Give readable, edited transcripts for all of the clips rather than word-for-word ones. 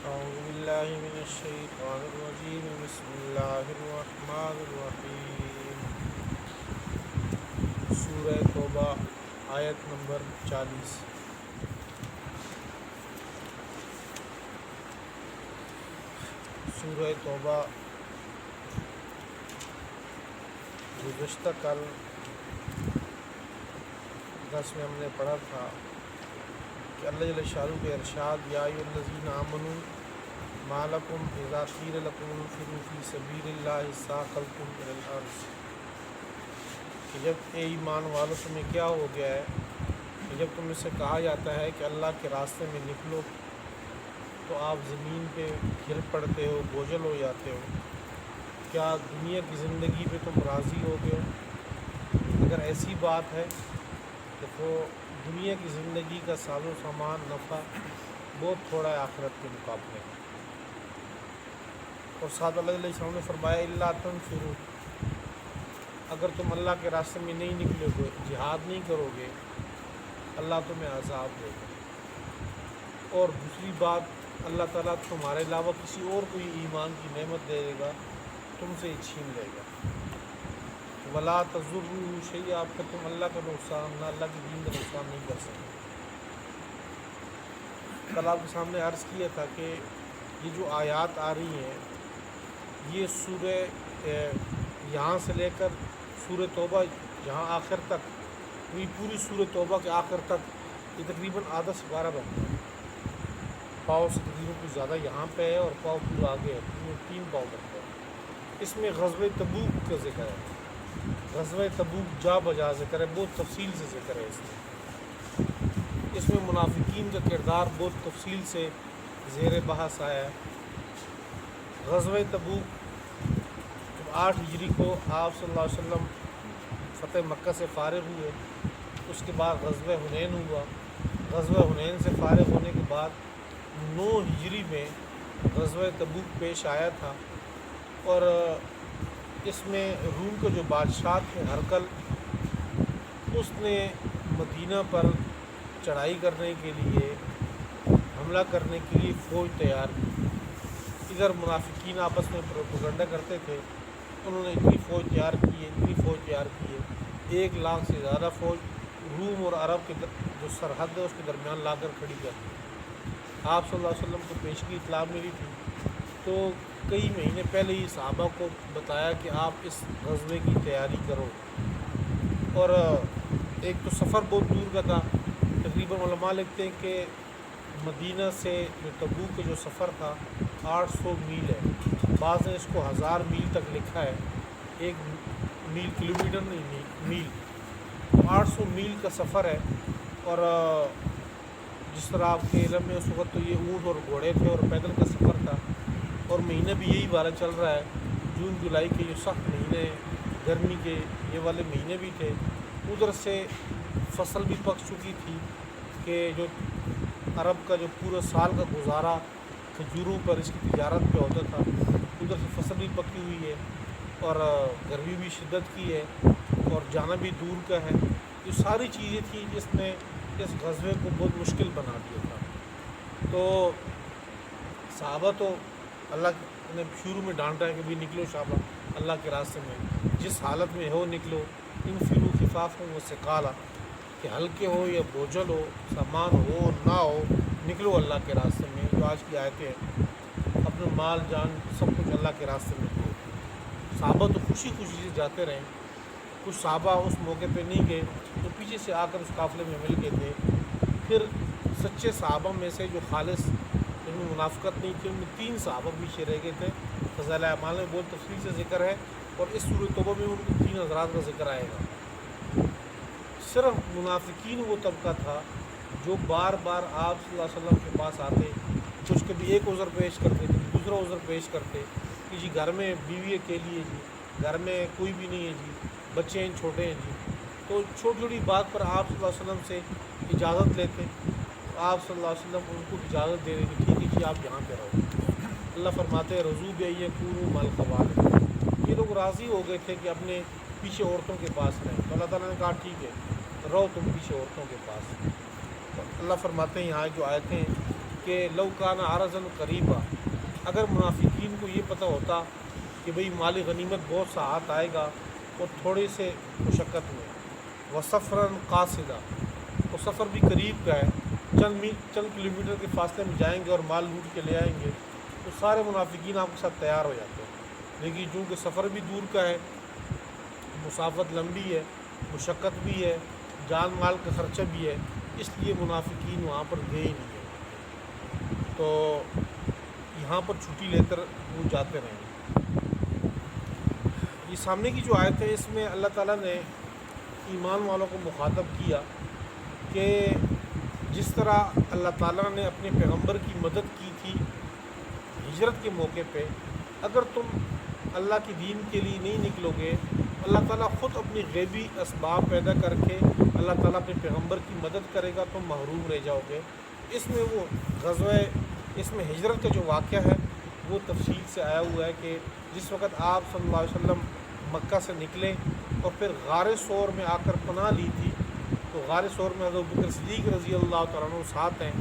أعوذ بالله من الشيطان الرجيم بسم الله الرحمن الرحیم۔ سورہ توبہ آیت نمبر 40۔ سورہ توبہ گزشتہ کل 10 میں ہم نے پڑھا تھا کہ اللہ جل شانہ کے ارشاد یا ایھا الذین آمنوا ما لکم اذا قیل لکم انفروا فی سبیل اللہ ثاقلتم الی الارض، کہ جب اے ایمان والو تمہیں کیا ہو گیا ہے کہ جب تم سے کہا جاتا ہے کہ اللہ کے راستے میں نکلو تو آپ زمین پہ گر پڑتے ہو، بوجھل ہو جاتے ہو۔ کیا دنیا کی زندگی پہ تم راضی ہو گئے ہو؟ اگر ایسی بات ہے تو دنیا کی زندگی کا ساز و سامان نفع بہت تھوڑا ہے آخرت کے مقابلے میں۔ اور ساتھ اللہ علیہ وسلم نے فرمایا الا تنفروا، اگر تم اللہ کے راستے میں نہیں نکلو گے، جہاد نہیں کرو گے، اللہ تمہیں عذاب دے گا۔ اور دوسری بات، اللہ تعالیٰ تمہارے علاوہ کسی اور کو یہ ایمان کی نعمت دے گا، تم سے یہ چھین لے گا۔ ولا تضروا شیئا، پھر تم اللہ کا نقصان نہ اللہ کے دین کا نقصان نہیں کر سکتے۔ کل آپ کے سامنے عرض کیا تھا کہ یہ جو آیات آ رہی ہیں یہ سورہ یہاں سے لے کر سورہ توبہ جہاں آخر تک، یہ پوری سورہ توبہ کے آخر تک یہ تقریباً آدھا سپارہ بنتا ہے۔ پاؤ سے تقریباً کچھ زیادہ یہاں پہ ہے اور پاؤ پورا آگے ہے، 3 پاؤ بنتا ہے۔ اس میں غزوہ تبوک کا ذکر ہے، غزوہ تبوک جا بجا ذکر ہے، بہت تفصیل سے ذکر ہے۔ اس میں منافقین کا کردار بہت تفصیل سے زیر بحث آیا ہے۔ غزوہ تبوک 8 ہجری کو آپ صلی اللہ علیہ وسلم فتح مکہ سے فارغ ہوئے، اس کے بعد غزوہ حنین ہوا۔ غزوہ حنین سے فارغ ہونے کے بعد 9 ہجری میں غزوہ تبوک پیش آیا تھا، اور اس میں روم کا جو بادشاہ تھے ہرقل، اس نے مدینہ پر چڑھائی کرنے کے لیے، حملہ کرنے کے لیے فوج تیار کی۔ ادھر منافقین آپس میں پروپیگنڈا کرتے تھے، انہوں نے اتنی فوج تیار کی ہے، 1 لاکھ سے زیادہ فوج روم اور عرب کے جو سرحد ہے اس کے درمیان لا کر کھڑی کر دی۔ آپ صلی اللہ علیہ وسلم کو پیشگی اطلاع ملی تھی، تو کئی مہینے پہلے ہی صحابہ کو بتایا کہ آپ اس غزوے کی تیاری کرو۔ اور ایک تو سفر بہت دور کا تھا، تقریباً علماء لکھتے ہیں کہ مدینہ سے جو تبوک کا جو سفر تھا 800 میل ہے، بعض نے اس کو 1000 میل تک لکھا ہے، 1 میل کلومیٹر نہیں، میل، 800 میل کا سفر ہے۔ اور جس طرح آپ کے علم میں اس وقت تو یہ اونٹ اور گھوڑے تھے اور پیدل کا سفر تھا، اور مہینہ بھی یہی بارہ چل رہا ہے، جون جولائی کے جو سخت مہینے گرمی کے یہ والے مہینے بھی تھے۔ ادھر سے فصل بھی پک چکی تھی کہ جو عرب کا جو پورا سال کا گزارا کھجوروں پر اس کی تجارت پہ ہوتا تھا، ادھر سے فصل بھی پکی ہوئی ہے اور گرمی بھی شدت کی ہے اور جانا بھی دور کا ہے۔ یہ ساری چیزیں تھیں جس نے اس غزوے کو بہت مشکل بنا دیا تھا۔ تو صحابہ تو اللہ نے شروع میں ڈانٹا ہے کہ بھی نکلو شعبہ اللہ کے راستے میں، جس حالت میں ہو نکلو، انفروا خفافا وثقالا، کہ ہلکے ہو یا بوجھل ہو، سامان ہو نہ ہو، نکلو اللہ کے راستے میں۔ جو آج کی آیتیں ہیں، اپنا مال جان سب کچھ اللہ کے راستے میں دو۔ صحابہ تو خوشی خوشی سے جاتے رہے، کچھ صحابہ اس موقع پہ نہیں گئے تو پیچھے سے آ کر اس قافلے میں مل گئے تھے۔ پھر سچے صحابہ میں سے جو خالص جن میں منافقت نہیں تھی، ان میں 3 صحابہ پیچھے رہ گئے تھے۔ فضائل اعمال میں بہت تفصیل سے ذکر ہے، اور اس سورۃ توبہ میں ان 3 حضرات کا ذکر آئے گا۔ صرف منافقین وہ طبقہ تھا جو بار بار آپ صلی اللہ علیہ وسلم کے پاس آتے، کچھ کبھی ایک عذر پیش کرتے، کبھی دوسرا عذر پیش کرتے کہ جی گھر میں بیوی اکیلی ہے، جی گھر میں کوئی بھی نہیں ہے، جی بچے ہیں چھوٹے ہیں، جی۔ تو چھوٹی چھوٹی بات پر آپ صلی اللہ علیہ وسلم سے اجازت لیتے، آپ صلی اللہ علیہ وسلم ان کو اجازت دے رہے کہ ٹھیک ہے جی آپ یہاں پہ رہو۔ اللہ فرماتے ہیں رضوا بأن یکونوا مع الخوالف، یہ لوگ راضی ہو گئے تھے کہ اپنے پیچھے عورتوں کے پاس رہیں، تو اللہ تعالیٰ نے کہا ٹھیک ہے رہو تم پیچھے عورتوں کے پاس۔ تو اللہ فرماتے ہیں یہاں جو آیتیں کہ لو کان عرضاً قریبا، اگر منافقین کو یہ پتہ ہوتا کہ بھئی مال غنیمت بہت سا ہاتھ آئے گا اور تھوڑے سے مشقت میں، وسفراً قاصدا، اور سفر بھی قریب کا ہے، چند کلومیٹر کے فاصلے میں جائیں گے اور مال لوٹ کے لے آئیں گے، تو سارے منافقین آپ کے ساتھ تیار ہو جاتے ہیں۔ لیکن چونکہ سفر بھی دور کا ہے، مسافت لمبی ہے، مشقت بھی ہے، جان مال کا خرچہ بھی ہے، اس لیے منافقین وہاں پر گئے ہی نہیں ہیں، تو یہاں پر چھٹی لے کر وہ جاتے رہے۔ یہ سامنے کی جو آیت ہے اس میں اللہ تعالیٰ نے ایمان والوں کو مخاطب کیا کہ جس طرح اللہ تعالیٰ نے اپنے پیغمبر کی مدد کی تھی ہجرت کے موقع پہ، اگر تم اللہ کے دین کے لیے نہیں نکلو گے، اللہ تعالیٰ خود اپنی غیبی اسباب پیدا کر کے اللہ تعالیٰ اپنے پیغمبر کی مدد کرے گا، تم محروم رہ جاؤ گے۔ اس میں وہ اس میں ہجرت کا جو واقعہ ہے وہ تفصیل سے آیا ہوا ہے کہ جس وقت آپ صلی اللہ علیہ وسلم مکہ سے نکلے اور پھر غار ثور میں آ کر پناہ لی تھی، تو غار ثور میں حضرت ابوبکر صدیق رضی اللہ تعالیٰ عنہ ساتھ ہیں،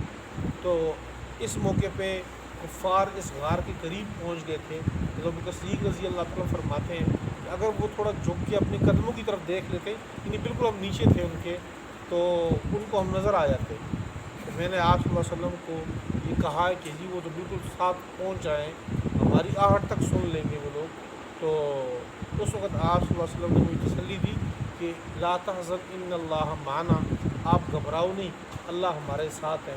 تو اس موقع پہ کفار اس غار کے قریب پہنچ گئے تھے۔ حضرت ابوبکر صدیق رضی اللہ تعالیٰ فرماتے ہیں کہ اگر وہ تھوڑا جھک کے اپنے قدموں کی طرف دیکھ لیتے، یعنی بالکل ہم نیچے تھے ان کے، تو ان کو ہم نظر آ جاتے۔ میں نے آپ صلی اللہ علیہ وسلم کو یہ کہا ہے کہ جی وہ تو بالکل ساتھ پہنچ جائیں، ہماری آہٹ تک سن لیں گے وہ لوگ، تو اس وقت آپ صلی اللہ علیہ وسلم نے مجھے تسلی دی کہ لا تحزن ان اللہ معنا، آپ گھبراؤ نہیں، اللہ ہمارے ساتھ ہے۔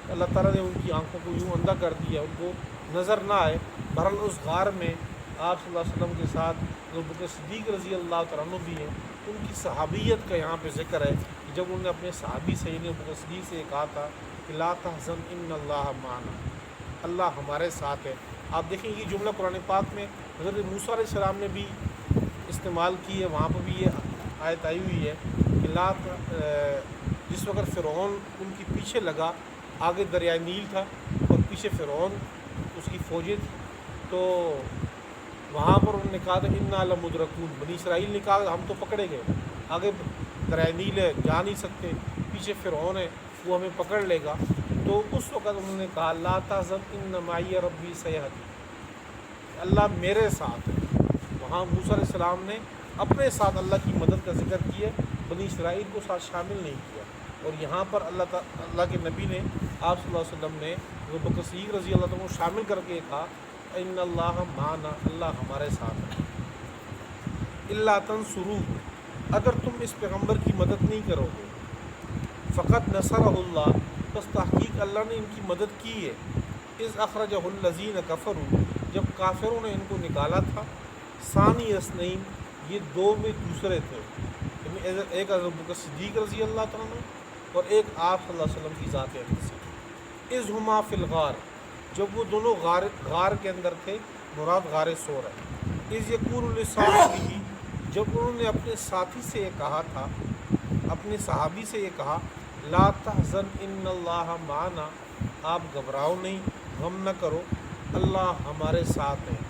اللہ تعالیٰ نے ان کی آنکھوں کو یوں اندھا کر دیا، ان کو نظر نہ آئے۔ بہرحال اس غار میں آپ صلی اللہ علیہ وسلم کے ساتھ ابوبکر صدیق رضی اللہ تعالیٰ عنہ بھی ہیں۔ ان کی صحابیت کا یہاں پہ ذکر ہے، جب انہوں نے اپنے صحابی سے یعنی ابوبکر صدیق سے یہ کہا تھا کہ لا تحزن ان اللہ معنا، اللہ ہمارے ساتھ ہے۔ آپ دیکھیں یہ جملہ قرآن پاک میں حضرت موسیٰ علیہ السلام نے بھی استعمال کی ہے، وہاں پر بھی یہ آیت آئی ہوئی ہے کہ جس وقت فرعون ان کے پیچھے لگا، آگے دریائے نیل تھا اور پیچھے فرعون اس کی فوجیں تھی، تو وہاں پر انہوں نے کہا تھا انا لمدرکون، بنی اسرائیل نے کہا ہم تو پکڑے گئے، آگے دریائے نیل ہے جا نہیں سکتے، پیچھے فرعون ہے وہ ہمیں پکڑ لے گا۔ تو اس وقت انہوں نے کہا لا تحزن ان معی ربی سیہدی، اللہ میرے ساتھ ہے۔ وہاں موسیٰ علیہ السلام نے اپنے ساتھ اللہ کی مدد کا ذکر کیا، بنی اسرائیل کو ساتھ شامل نہیں کیا، اور یہاں پر اللہ کے نبی نے آپ صلی اللہ علیہ وسلم نے ابوبکر صدیق رضی اللہ عنہ کو شامل کر کے کہا ان اللہ معنا، اللہ ہمارے ساتھ ہے۔ الا تنصروہ، اگر تم اس پیغمبر کی مدد نہیں کرو گے، فقط نصرہ اللہ، بس تحقیق اللہ نے ان کی مدد کی ہے، اذ اخرجہ الذین کفروا، جب کافروں نے ان کو نکالا تھا، ثانی اثنین، یہ دو میں دوسرے تھے، یعنی ایک حضرت ابوبکر صدیق رضی اللہ تعالیٰ عنہ اور ایک آپ صلی اللہ علیہ وسلم کی ذات اقدسی، اذ ہما فی الغار، جب وہ دونوں غار کے اندر تھے، مراد غار ثور ہے، اذ یقول لصاحبہ، جب انہوں نے اپنے ساتھی سے یہ کہا تھا، اپنے صحابی سے یہ کہا لا تحزن ان اللہ معنا، آپ گھبراؤ نہیں، غم نہ کرو، اللہ ہمارے ساتھ ہیں۔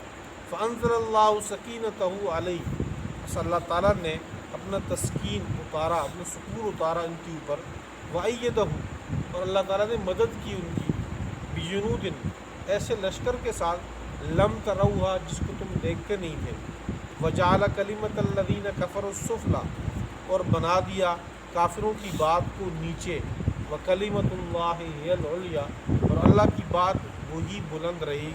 فانزل اللہ سکینتہ علیہ، بس اللہ تعالیٰ نے اپنا تسکین اتارا، اپنا سکون اتارا ان کے اوپر، وأیدہ، اور اللہ تعالیٰ نے مدد کی ان کی، بجنود، ایسے لشکر کے ساتھ، لم تروہا، جس کو تم دیکھتے نہیں تھے، وجعل کلمۃ الذین کفروا السفلی، اور بنا دیا کافروں کی بات کو نیچے، وکلمۃ اللہ ہی العلیٰ، اور اللہ کی بات وہی بلند رہے گی،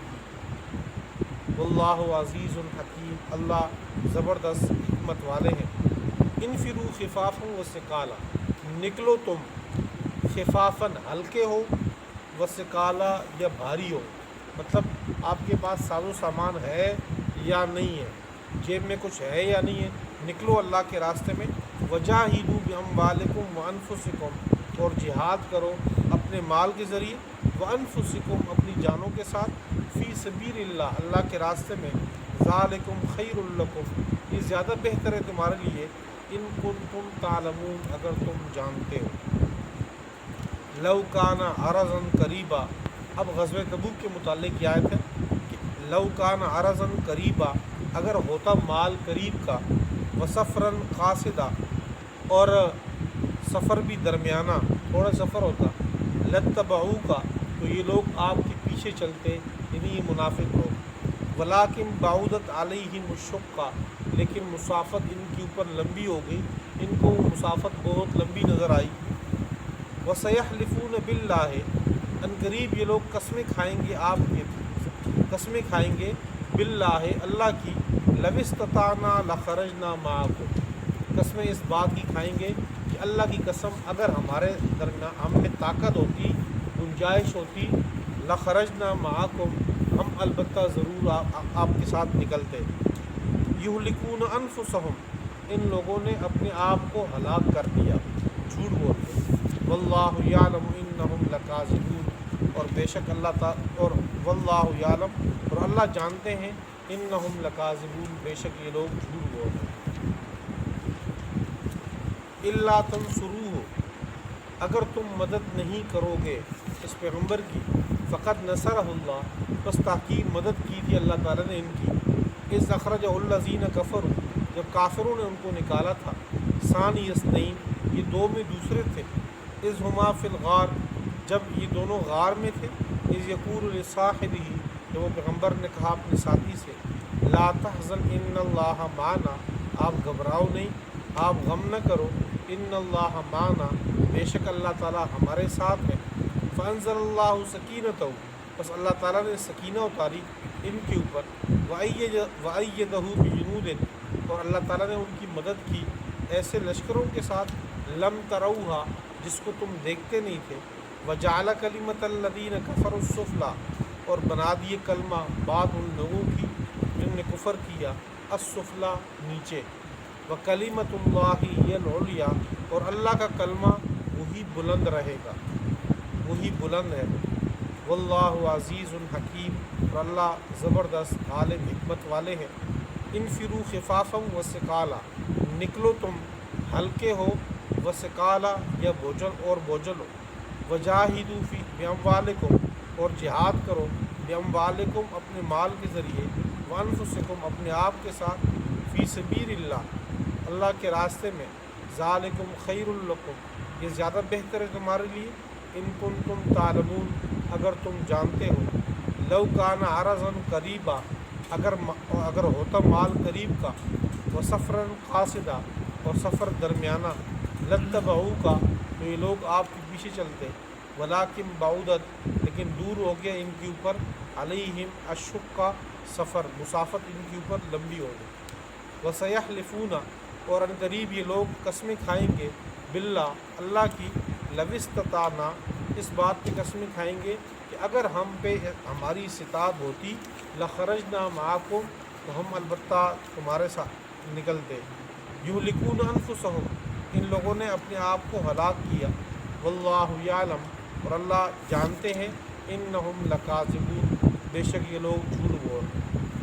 واللہ عزیز حکیم، اللہ زبردست حکمت والے ہیں۔ انفروا خفافا وثقالا، نکلو تم خفافاً، ہلکے ہو، وثقالا، یا بھاری ہو، مطلب آپ کے پاس ساز و سامان ہے یا نہیں ہے، جیب میں کچھ ہے یا نہیں ہے، نکلو اللہ کے راستے میں، وجاہدوا باموالکم وانفسکم، اور جہاد کرو اپنے مال کے ذریعے، وانفسکم، اپنی جانوں کے ساتھ، فی سبیل اللہ، اللہ کے راستے میں، ذالکم خیر لکم، یہ زیادہ بہتر ہے تمہارے لیے، ان کنتم تعلمون، اگر تم جانتے ہو۔ لو کان عرضا قریبا، اب غزوہ تبوک کے متعلق یہ آیت ہے کہ لو کان عرضا قریبا، اگر ہوتا مال قریب کا، وسفرا قاصدا، اور سفر بھی درمیانہ، تھوڑا سفر ہوتا، لتبعوکا، تو یہ لوگ آپ کے پیچھے چلتے، یعنی یہ منافق لوگ۔ ولاکن بعودت علیہم الشقہ، لیکن مسافت ان کے اوپر لمبی ہو گئی، ان کو وہ مسافت بہت لمبی نظر آئی۔ وسیحلفون باللہ، ان قریب یہ لوگ قسمیں کھائیں گے، آپ کے قسمیں کھائیں گے، باللہ اللہ کی، لو استطعنا لخرجنا معکم، قسمیں اس بات کی کھائیں گے کہ اللہ کی قسم اگر ہمارے درمیان ہم میں طاقت ہوتی، گنجائش ہوتی، لخرجنا معکم، ہم البتہ ضرور آپ کے ساتھ نکلتے۔ یہلکون انفسہم، ان لوگوں نے اپنے آپ کو ہلاک کر دیا، جھوٹ بولتے۔ واللہ یعلم انہم لکاذبون، اور بے شک اللہ تعالی، اور واللہ یعلم، اور اللہ جانتے ہیں، انہم لکاذبون، بے شک یہ لوگ جھوٹ بول رہے ہیں۔ الا تنصروہ، اگر تم مدد نہیں کرو گے اس پیغمبر کی، فقط نصرہ اللہ، بس تحقیق مدد کی تھی اللہ تعالیٰ نے ان کی، اذ اخرجہ الذین کفروا، جب کافروں نے ان کو نکالا تھا، ثانی اثنین، یہ دو میں دوسرے تھے، اذ ہما فی الغار، جب یہ دونوں غار میں تھے، اذ یقول لصاحبہ، جب وہ پیغمبر نے کہا اپنے ساتھی سے، لا تحزن ان اللہ معنا، آپ گھبراؤ نہیں، آپ غم نہ کرو، ان اللہ معنا، بے شک اللہ تعالیٰ ہمارے ساتھ ہے۔ فانزل اللہ سکینتہ، بس اللہ تعالیٰ نے سکینہ اتاری ان کے اوپر، وأیدہ بجنود، اور اللہ تعالیٰ نے ان کی مدد کی ایسے لشکروں کے ساتھ، لم تروہا، جس کو تم دیکھتے نہیں تھے، وجعل کلمۃ الذین کفروا السفلی، اور بنا دیے کلمہ بعد ان لوگوں کی جن نے کفر کیا، السفلی، نیچے، وکلمۃ اللہ ہی العلیٰ، اور اللہ کا کلمہ وہی بلند رہے گا، وہی بلند ہے۔ واللہ عزیز حکیم، اور اللہ زبردست غالب حکمت والے ہیں۔ انفروا خفافا وثقالا، نکلو تم ہلکے ہو، وثقالا، یا بوجھل اور بوجھل ہو، وجاہدوا فی باموالکم، اور جہاد کرو، باموالکم، اپنے مال کے ذریعے، وانفسکم، اپنے آپ کے ساتھ، فی سبیل اللہ، اللہ کے راستے میں، ذالکم خیر لکم، یہ زیادہ بہتر ہے تمہارے لیے، ان کنتم تعلمون، اگر تم جانتے ہو، لو کان عرضا قریبا، اگر ہوتا مال قریب کا، وسفرا قاصدا، اور سفر درمیانہ، لاتبعوک، تو یہ لوگ آپ کے پیچھے چلتے، ولکن بعودت، لیکن دور ہو گیا ان کے اوپر، علیہم الشقہ، سفر، مسافت ان کے اوپر لمبی ہو گئی۔ وسیحلفون، اور ان قریب یہ لوگ قسمیں کھائیں گے، باللہ، اللہ کی، لو استطعنا، اس بات کی قسمیں کھائیں گے کہ اگر ہم پہ ہماری استطاعت ہوتی، لخرجنا معکم، تو ہم البتہ تمہارے ساتھ نکلتے۔ یہلکون انفسہم، ان لوگوں نے اپنے آپ کو ہلاک کیا، واللہ یعلم، اور اللہ جانتے ہیں، انہم لکاذبون، بے شک یہ لوگ جھوٹ بول رہے ہیں۔